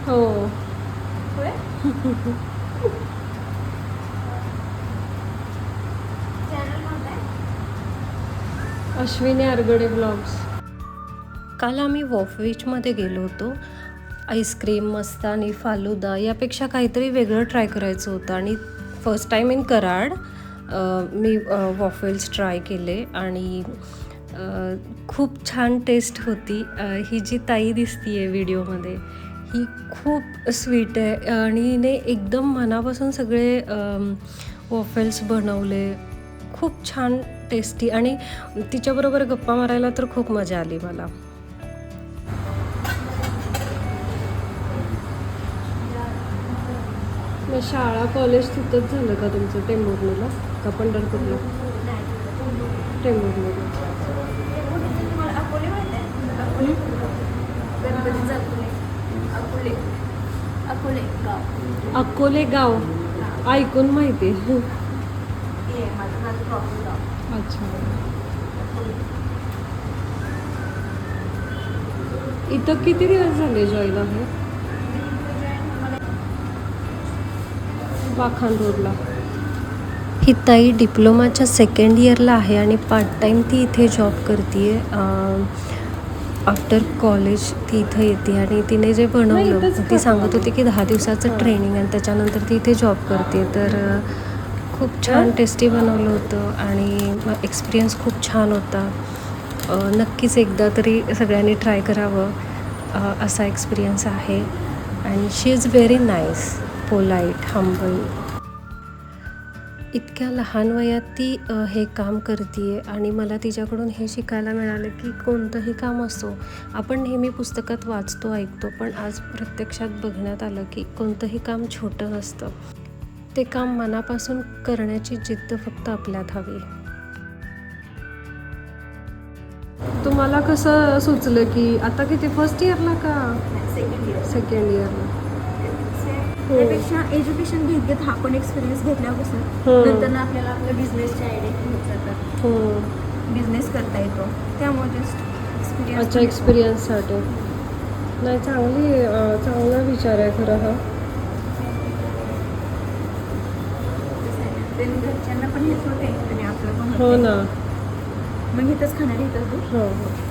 हो. अश्विनी आरगडे ब्लॉग्स. काल आम्ही वॉफविचमध्ये गेलो होतो. आईस्क्रीम, मस्तानी, फालुदा यापेक्षा काहीतरी वेगळं ट्राय करायचं होतं आणि फर्स्ट टाईम इन कराड मी वॉफेल्स ट्राय केले आणि खूप छान टेस्ट होती. ही जी ताई दिसती आहे व्हिडिओमध्ये ही खूप स्वीट आहे आणि हिने एकदम मनापासून सगळे वॉफेल्स बनवले. खूप छान टेस्टी आणि तिच्याबरोबर गप्पा मारायला तर खूप मजा आली मला. मग शाळा कॉलेज तिथंच झालं का तुमचं, टेंभुर्णीला का पंढरपूरला? टेंभुर्णीला. अकोले गाव ऐकून माहिती. अच्छा. इथं किती दिवस झाले जॉईन आहे? वाखान रोडला. ही ताई डिप्लोमाच्या सेकंड इयरला आहे आणि पार्ट टाईम ती इथे जॉब करते आहे. आफ्टर कॉलेज ती इथं येते आणि तिने जे बनवलं ती सांगत होती की 10 दिवसाचं ट्रेनिंग आणि त्याच्यानंतर ती इथे जॉब करते. तर खूप छान टेस्टी बनवलं होतं आणि एक्सपिरियन्स खूप छान होता. नक्कीच एकदा तरी सगळ्यांनी ट्राय करावं असा एक्सपिरियन्स आहे. आणि she is very nice, polite, humble. इतक्या लहान वयात ती हे काम करते आहे आणि मला तिच्याकडून हे शिकायला मिळालं की कोणतंही काम असो, आपण नेहमी पुस्तकात वाचतो, ऐकतो, पण आज प्रत्यक्षात बघण्यात आलं की कोणतंही काम छोटं नसतं. ते काम मनापासून करण्याची जिद्द फक्त आपल्यात हवी. तुम्हाला कसं सुचलं की आता किती फर्स्ट इयरला का सेकंड इयरला? त्यापेक्षा एज्युकेशन घेत घेत हा पण एक्सपिरियन्स घेतल्यापासून नंतर ना आपल्याला आपल्या बिझनेसच्या आयडिया घेत जातात. बिझनेस करता येतो त्यामुळे जस्ट एक्सपिरियन्स. अच्छा, एक्सपिरियन्ससाठी. नाही, चांगला विचार आहे खरं हा. घरच्यांना पण हेच होते आणि आपलं पण हो ना. मग इथंच खाणार इथंच. हो हो.